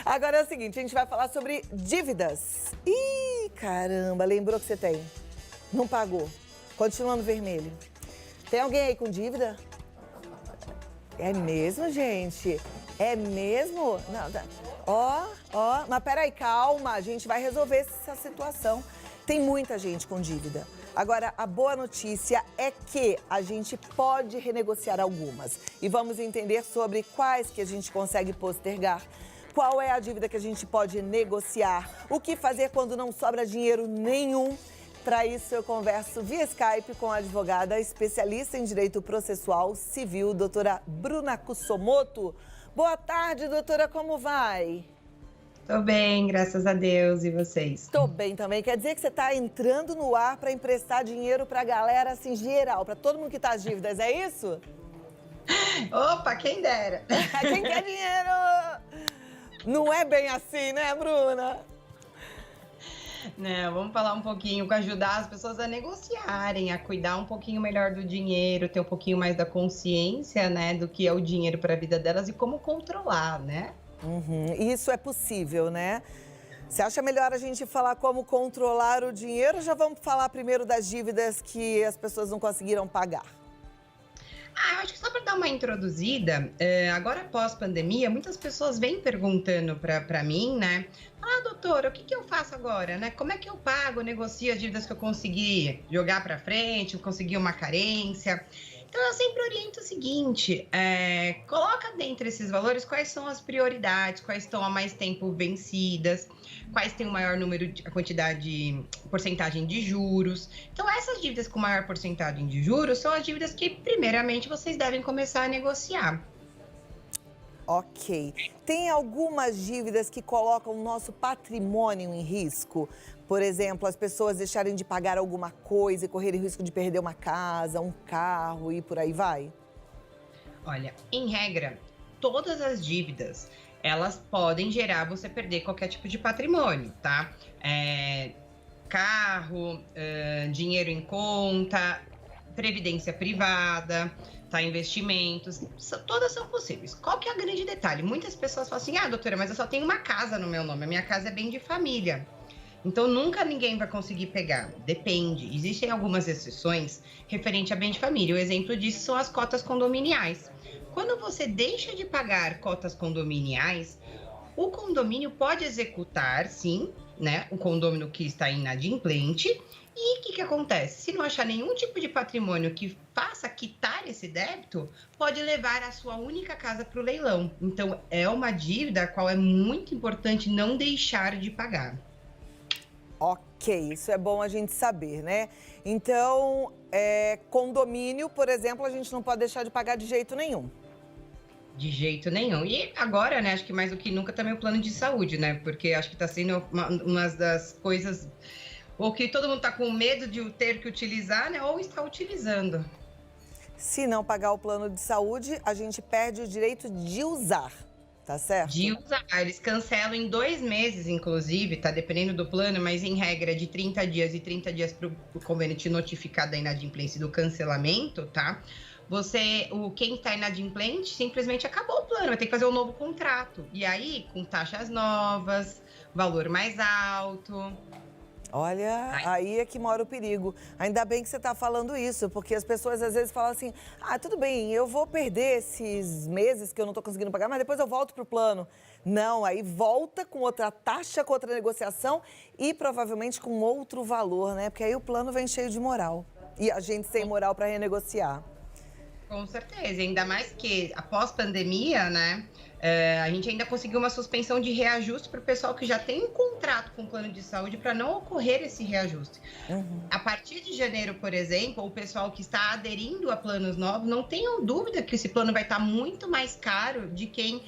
Agora é o seguinte, a gente vai falar sobre dívidas. Ih, caramba, lembrou que você tem? Não pagou. Continua no vermelho. Tem alguém aí com dívida? É mesmo, gente? É mesmo? Não, tá. Ó, mas peraí, calma, a gente vai resolver essa situação. Tem muita gente com dívida. Agora, a boa notícia é que a gente pode renegociar algumas. E vamos entender sobre quais que a gente consegue postergar. Qual é a dívida que a gente pode negociar? O que fazer quando não sobra dinheiro nenhum? Para isso, eu converso via Skype com a advogada especialista em direito processual civil, doutora Bruna Kussomoto. Boa tarde, doutora, como vai? Tô bem, graças a Deus. E vocês? Tô bem também. Quer dizer que você está entrando no ar para emprestar dinheiro para a galera, assim, geral, para todo mundo que tá as dívidas, é isso? Opa, quem dera! Quem quer dinheiro? Não é bem assim, né, Bruna? Não, vamos falar um pouquinho, ajudar as pessoas a negociarem, a cuidar um pouquinho melhor do dinheiro, ter um pouquinho mais da consciência, né, do que é o dinheiro para a vida delas e como controlar, né? Isso é possível, né? Você acha melhor a gente falar como controlar o dinheiro ou já vamos falar primeiro das dívidas que as pessoas não conseguiram pagar? Eu acho que só para dar uma introduzida, agora pós-pandemia, muitas pessoas vêm perguntando para mim, né? Doutora, o que eu faço agora, né? Como é que eu pago, negocio as dívidas que eu consegui jogar para frente, eu consegui uma carência? Então, eu sempre oriento o seguinte, coloca dentro esses valores quais são as prioridades, quais estão há mais tempo vencidas, quais têm o maior número, porcentagem de juros. Então, essas dívidas com maior porcentagem de juros são as dívidas que, primeiramente, vocês devem começar a negociar. Ok. Tem algumas dívidas que colocam o nosso patrimônio em risco? Por exemplo, as pessoas deixarem de pagar alguma coisa e correrem risco de perder uma casa, um carro e por aí vai? Olha, em regra, todas as dívidas, elas podem gerar você perder qualquer tipo de patrimônio, tá? Carro, dinheiro em conta, previdência privada, tá? Investimentos, todas são possíveis. Qual que é o grande detalhe? Muitas pessoas falam assim, doutora, mas eu só tenho uma casa no meu nome, a minha casa é bem de família. Então, nunca ninguém vai conseguir pegar. Depende. Existem algumas exceções referente a bem de família. O exemplo disso são as cotas condominiais. Quando você deixa de pagar cotas condominiais, o condomínio pode executar, sim, né, o condômino que está inadimplente. E o que acontece? Se não achar nenhum tipo de patrimônio que faça quitar esse débito, pode levar a sua única casa para o leilão. Então, é uma dívida a qual é muito importante não deixar de pagar. Ok, isso é bom a gente saber, né? Então, condomínio, por exemplo, a gente não pode deixar de pagar de jeito nenhum. De jeito nenhum. E agora, né, acho que mais do que nunca também o plano de saúde, né? Porque acho que está sendo uma das coisas, ou que todo mundo está com medo de ter que utilizar, né? Ou está utilizando. Se não pagar o plano de saúde, a gente perde o direito de usar, tá certo? De usar. Eles cancelam em 2 meses, inclusive, tá? Dependendo do plano, mas em regra de 30 dias e 30 dias para o convênio te notificar da inadimplência e do cancelamento, tá? Quem está inadimplente, simplesmente acabou o plano, vai ter que fazer um novo contrato. E aí, com taxas novas, valor mais alto. Olha, aí é que mora o perigo. Ainda bem que você está falando isso, porque as pessoas às vezes falam assim, tudo bem, eu vou perder esses meses que eu não estou conseguindo pagar, mas depois eu volto para o plano. Não, aí volta com outra taxa, com outra negociação e provavelmente com outro valor, né? Porque aí o plano vem cheio de moral e a gente sem moral para renegociar. Com certeza, ainda mais que após pandemia, né, a gente ainda conseguiu uma suspensão de reajuste para o pessoal que já tem um contrato com o plano de saúde para não ocorrer esse reajuste. A partir de janeiro, por exemplo, o pessoal que está aderindo a planos novos, não tenham dúvida que esse plano vai estar muito mais caro de quem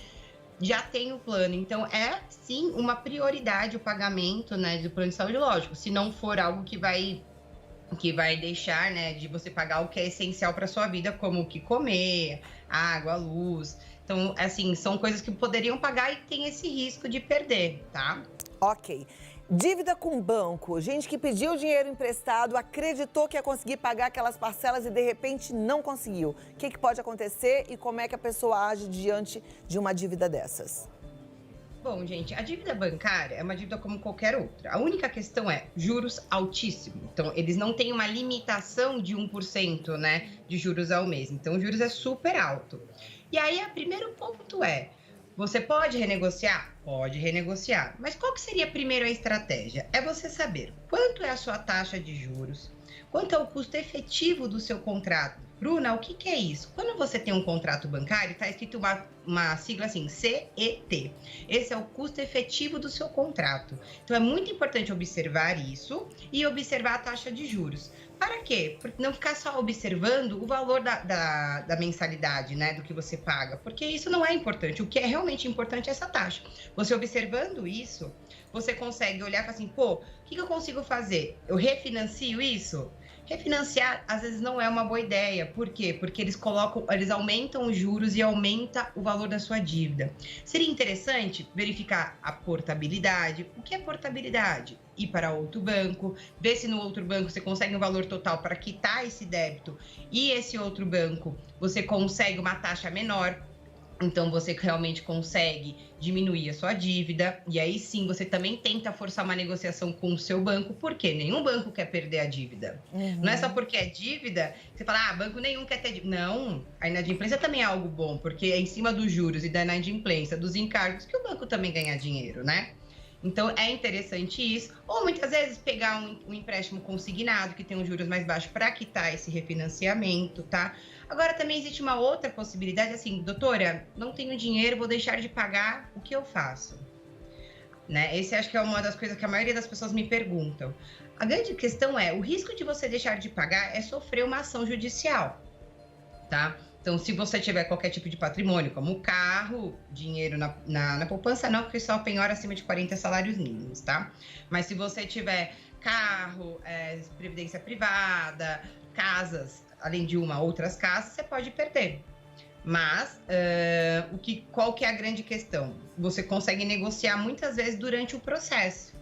já tem o plano. Então, é sim uma prioridade o pagamento, né, do plano de saúde, lógico, se não for algo que vai deixar, né, de você pagar o que é essencial para sua vida, como o que comer, água, luz. Então, assim, são coisas que poderiam pagar e tem esse risco de perder, tá? Ok. Dívida com banco. Gente que pediu dinheiro emprestado, acreditou que ia conseguir pagar aquelas parcelas e de repente não conseguiu. O que pode acontecer e como é que a pessoa age diante de uma dívida dessas? Bom, gente, a dívida bancária é uma dívida como qualquer outra. A única questão é juros altíssimos. Então, eles não têm uma limitação de 1%, né, de juros ao mês. Então, o juros é super alto. E aí, o primeiro ponto é, você pode renegociar? Pode renegociar. Mas qual que seria primeiro a estratégia? É você saber quanto é a sua taxa de juros, quanto é o custo efetivo do seu contrato. Bruna, o que é isso? Quando você tem um contrato bancário, está escrito uma sigla assim, CET. Esse é o custo efetivo do seu contrato. Então, é muito importante observar isso e observar a taxa de juros. Para quê? Porque não ficar só observando o valor da mensalidade, né, do que você paga, porque isso não é importante. O que é realmente importante é essa taxa. Você observando isso, você consegue olhar e falar assim, pô, o que eu consigo fazer? Eu refinancio isso? Refinanciar, às vezes, não é uma boa ideia. Por quê? Porque eles aumentam os juros e aumenta o valor da sua dívida. Seria interessante verificar a portabilidade. O que é portabilidade? Ir para outro banco, ver se no outro banco você consegue um valor total para quitar esse débito e esse outro banco você consegue uma taxa menor. Então, você realmente consegue diminuir a sua dívida e aí sim, você também tenta forçar uma negociação com o seu banco, porque nenhum banco quer perder a dívida. Não é só porque é dívida, você fala, banco nenhum quer ter dívida. Não, a inadimplência também é algo bom, porque é em cima dos juros e da inadimplência, dos encargos, que o banco também ganha dinheiro, né? Então, é interessante isso. Ou, muitas vezes, pegar um empréstimo consignado, que tem um juros mais baixos, para quitar esse refinanciamento, tá? Agora, também existe uma outra possibilidade, assim, doutora, não tenho dinheiro, vou deixar de pagar, o que eu faço? Né? Esse acho que é uma das coisas que a maioria das pessoas me perguntam. A grande questão é, o risco de você deixar de pagar é sofrer uma ação judicial, tá? Então, se você tiver qualquer tipo de patrimônio, como carro, dinheiro na poupança, não, porque só penhora acima de 40 salários mínimos, tá? Mas se você tiver carro, previdência privada, casas, além de outras casas, você pode perder. Mas, qual que é a grande questão? Você consegue negociar muitas vezes durante o processo.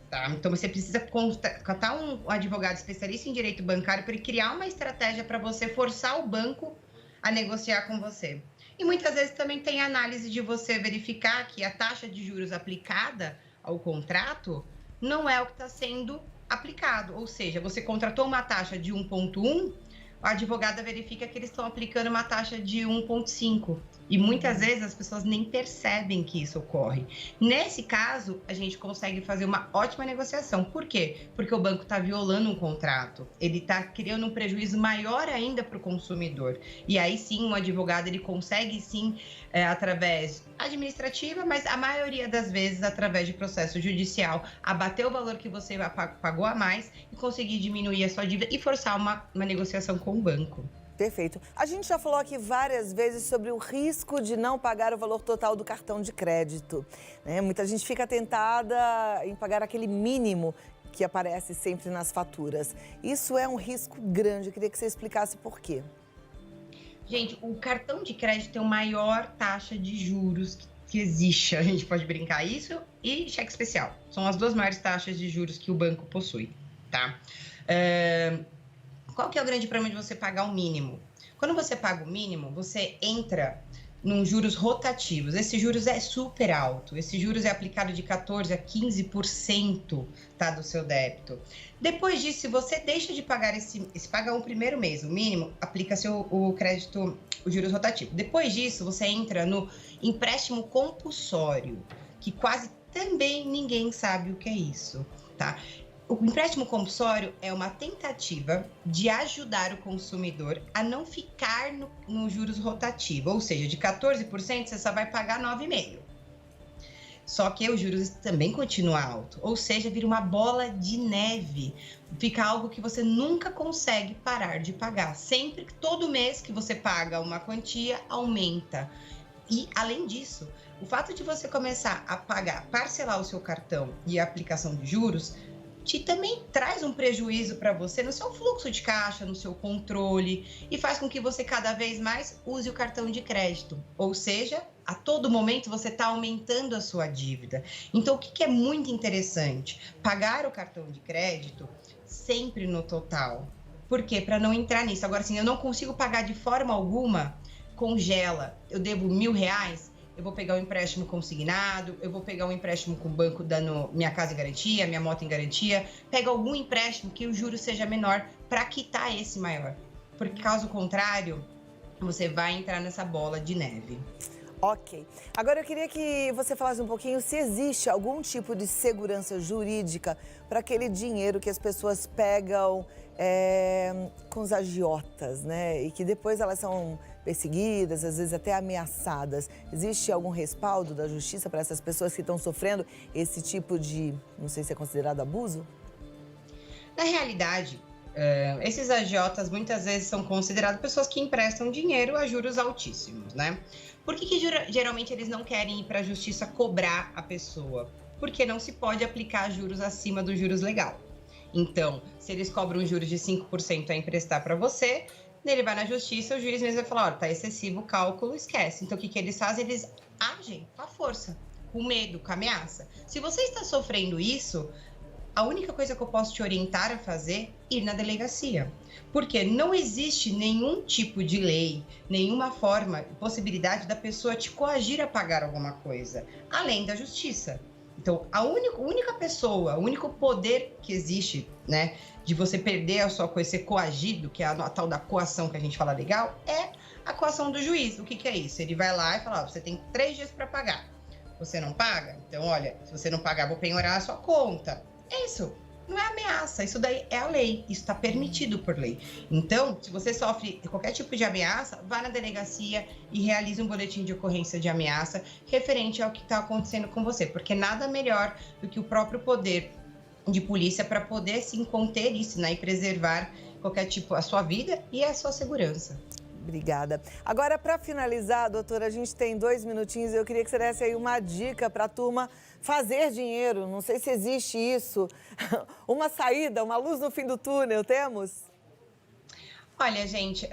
Tá? Então, você precisa contratar um advogado especialista em direito bancário para ele criar uma estratégia para você forçar o banco a negociar com você. E muitas vezes também tem análise de você verificar que a taxa de juros aplicada ao contrato não é o que está sendo aplicado. Ou seja, você contratou uma taxa de 1,1, a advogada verifica que eles estão aplicando uma taxa de 1,5. E muitas vezes as pessoas nem percebem que isso ocorre. Nesse caso, a gente consegue fazer uma ótima negociação. Por quê? Porque o banco está violando um contrato. Ele está criando um prejuízo maior ainda para o consumidor. E aí sim, um advogado ele consegue sim, através administrativa, mas a maioria das vezes através de processo judicial, abater o valor que você pagou a mais e conseguir diminuir a sua dívida e forçar uma negociação com o banco. Perfeito. A gente já falou aqui várias vezes sobre o risco de não pagar o valor total do cartão de crédito, né? Muita gente fica tentada em pagar aquele mínimo que aparece sempre nas faturas. Isso é um risco grande. Eu queria que você explicasse por quê. Gente, o cartão de crédito tem a maior taxa de juros que existe. A gente pode brincar isso e cheque especial. São as duas maiores taxas de juros que o banco possui, tá? Qual que é o grande problema de você pagar o mínimo? Quando você paga o mínimo, você entra num juros rotativos. Esse juros é super alto. Esse juros é aplicado de 14% a 15%, tá, do seu débito. Depois disso, se você deixa de pagar paga o primeiro mês, o mínimo, aplica-se o crédito, o juros rotativo. Depois disso, você entra no empréstimo compulsório, que quase também ninguém sabe o que é isso, tá? O empréstimo compulsório é uma tentativa de ajudar o consumidor a não ficar no juros rotativo, ou seja, de 14% você só vai pagar 9,5%. Só que os juros também continuam alto, ou seja, vira uma bola de neve, fica algo que você nunca consegue parar de pagar. Sempre que todo mês que você paga uma quantia, aumenta. E, além disso, o fato de você começar a parcelar o seu cartão e a aplicação de juros, também traz um prejuízo para você no seu fluxo de caixa, no seu controle e faz com que você cada vez mais use o cartão de crédito. Ou seja, a todo momento você está aumentando a sua dívida. Então, o que é muito interessante? Pagar o cartão de crédito sempre no total. Por quê? Para não entrar nisso. Agora, assim, eu não consigo pagar de forma alguma, congela. Eu devo R$1.000, eu vou pegar um empréstimo consignado, eu vou pegar um empréstimo com o banco dando minha casa em garantia, minha moto em garantia. Pega algum empréstimo que o juro seja menor para quitar esse maior. Porque caso contrário, você vai entrar nessa bola de neve. Ok. Agora eu queria que você falasse um pouquinho se existe algum tipo de segurança jurídica para aquele dinheiro que as pessoas pegam com os agiotas, né? E que depois elas são perseguidas, às vezes até ameaçadas. Existe algum respaldo da justiça para essas pessoas que estão sofrendo esse tipo de, não sei se é considerado abuso? Na realidade, esses agiotas muitas vezes são considerados pessoas que emprestam dinheiro a juros altíssimos, né? Por que geralmente eles não querem ir para a justiça cobrar a pessoa? Porque não se pode aplicar juros acima do juros legal. Então, se eles cobram juros de 5% a emprestar para você, ele vai na justiça, o juiz mesmo vai falar, olha, tá excessivo o cálculo, esquece. Então, o que eles fazem? Eles agem com a força, com medo, com ameaça. Se você está sofrendo isso, a única coisa que eu posso te orientar a fazer é ir na delegacia. Porque não existe nenhum tipo de lei, nenhuma forma, possibilidade da pessoa te coagir a pagar alguma coisa, além da justiça. Então, a única pessoa, o único poder que existe, né, de você perder a sua coisa, ser coagido, que é a tal da coação que a gente fala legal, é a coação do juiz. O que é isso? Ele vai lá e fala, você tem 3 dias para pagar. Você não paga? Então, olha, se você não pagar, vou penhorar a sua conta. É isso. Não é ameaça, isso daí é a lei, isso está permitido por lei. Então, se você sofre qualquer tipo de ameaça, vá na delegacia e realize um boletim de ocorrência de ameaça referente ao que está acontecendo com você, porque nada melhor do que o próprio poder de polícia para poder, sim, conter isso, né, e preservar qualquer tipo, a sua vida e a sua segurança. Obrigada. Agora, para finalizar, doutora, a gente tem 2 minutinhos e eu queria que você desse aí uma dica para a turma fazer dinheiro. Não sei se existe isso. Uma saída, uma luz no fim do túnel, temos? Olha, gente,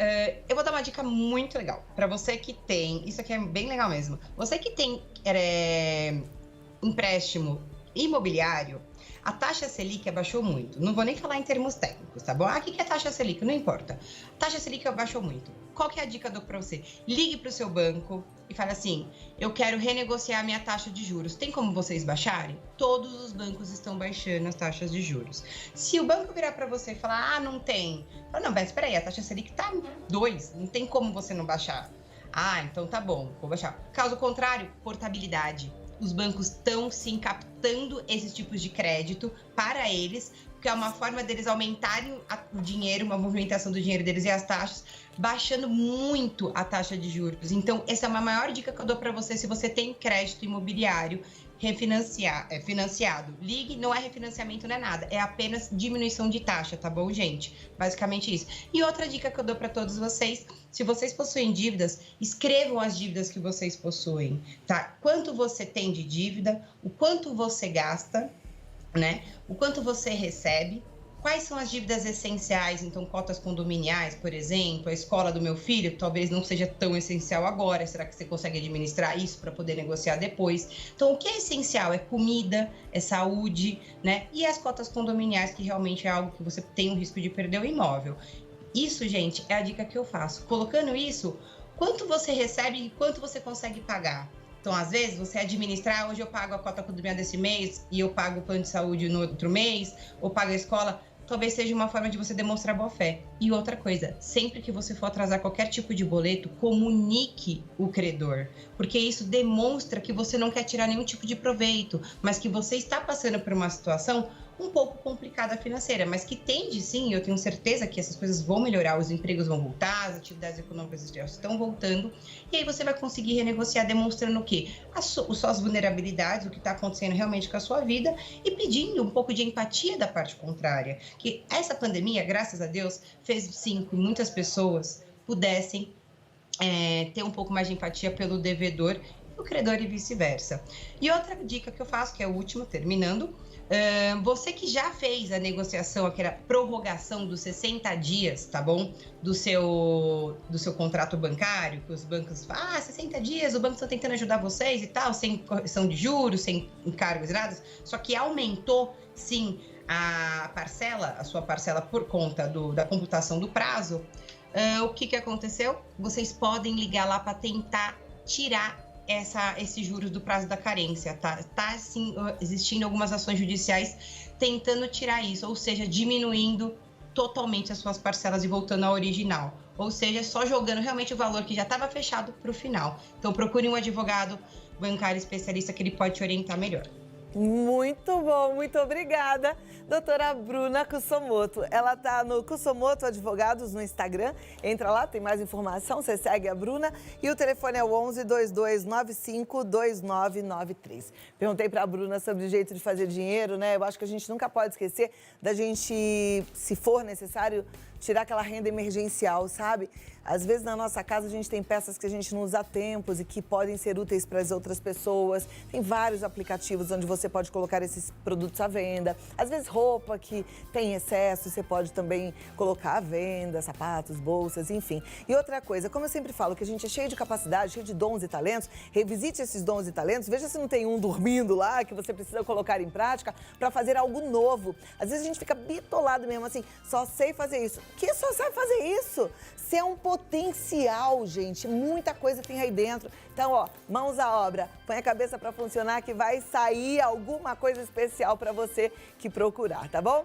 eu vou dar uma dica muito legal para você que tem, isso aqui é bem legal mesmo, você que tem empréstimo imobiliário, a taxa Selic abaixou muito. Não vou nem falar em termos técnicos, tá bom? Ah, o que é taxa Selic? Não importa. Taxa Selic abaixou muito. Qual que é a dica que eu dou para você? Ligue para o seu banco e fale assim, eu quero renegociar a minha taxa de juros. Tem como vocês baixarem? Todos os bancos estão baixando as taxas de juros. Se o banco virar para você e falar, ah, não tem. Fala, não, mas espera aí, a taxa Selic tá 2, não tem como você não baixar. Ah, então tá bom, vou baixar. Caso contrário, portabilidade. Os bancos estão, sim, captando esses tipos de crédito para eles, porque é uma forma deles aumentarem o dinheiro, uma movimentação do dinheiro deles e as taxas, baixando muito a taxa de juros. Então, essa é uma maior dica que eu dou para você se você tem crédito imobiliário financiado. Ligue, não é refinanciamento, não é nada, é apenas diminuição de taxa, tá bom, gente? Basicamente isso. E outra dica que eu dou para todos vocês, se vocês possuem dívidas, escrevam as dívidas que vocês possuem, tá? Quanto você tem de dívida, o quanto você gasta, né? O quanto você recebe. Quais são as dívidas essenciais? Então, cotas condominiais, por exemplo, a escola do meu filho, talvez não seja tão essencial agora. Será que você consegue administrar isso para poder negociar depois? Então, o que é essencial é comida, é saúde, né? E as cotas condominiais, que realmente é algo que você tem o risco de perder o imóvel. Isso, gente, é a dica que eu faço. Colocando isso, quanto você recebe e quanto você consegue pagar? Então, às vezes, você administrar, hoje eu pago a cota condominial desse mês e eu pago o plano de saúde no outro mês, ou pago a escola, talvez seja uma forma de você demonstrar boa fé. E outra coisa, sempre que você for atrasar qualquer tipo de boleto, comunique o credor, porque isso demonstra que você não quer tirar nenhum tipo de proveito, mas que você está passando por uma situação um pouco complicada financeira, mas que tende sim, eu tenho certeza que essas coisas vão melhorar, os empregos vão voltar, as atividades econômicas já estão voltando, e aí você vai conseguir renegociar demonstrando o quê? As suas vulnerabilidades, o que está acontecendo realmente com a sua vida e pedindo um pouco de empatia da parte contrária, que essa pandemia, graças a Deus, fez sim que muitas pessoas pudessem ter um pouco mais de empatia pelo devedor e o credor e vice-versa. E outra dica que eu faço, que é a última, terminando, você que já fez a negociação, aquela prorrogação dos 60 dias, tá bom? Do seu contrato bancário, que os bancos falam, 60 dias, o banco está tentando ajudar vocês e tal, sem correção de juros, sem encargos nada, só que aumentou, sim, a sua parcela por conta da computação do prazo. O que aconteceu? Vocês podem ligar lá para tentar tirar esses juros do prazo da carência, tá? Tá, sim, existindo algumas ações judiciais tentando tirar isso, ou seja, diminuindo totalmente as suas parcelas e voltando ao original. Ou seja, só jogando realmente o valor que já estava fechado para o final. Então, procure um advogado bancário especialista que ele pode te orientar melhor. Muito bom, muito obrigada, doutora Bruna Kusomoto. Ela tá no Kusomoto Advogados no Instagram. Entra lá, tem mais informação, você segue a Bruna. E o telefone é o 11 2295 2993. Perguntei para a Bruna sobre o jeito de fazer dinheiro, né? Eu acho que a gente nunca pode esquecer da gente, se for necessário, tirar aquela renda emergencial, sabe? Às vezes na nossa casa a gente tem peças que a gente não usa há tempos e que podem ser úteis para as outras pessoas. Tem vários aplicativos onde você pode colocar esses produtos à venda. Às vezes roupa que tem excesso, você pode também colocar à venda, sapatos, bolsas, enfim. E outra coisa, como eu sempre falo, que a gente é cheio de capacidade, cheio de dons e talentos, revisite esses dons e talentos, veja se não tem um dormindo lá que você precisa colocar em prática para fazer algo novo. Às vezes a gente fica bitolado mesmo assim, só sei fazer isso. Que só sabe fazer isso? Você é um potencial, gente. Muita coisa tem aí dentro. Então, ó, mãos à obra. Põe a cabeça para funcionar que vai sair alguma coisa especial para você que procurar, tá bom?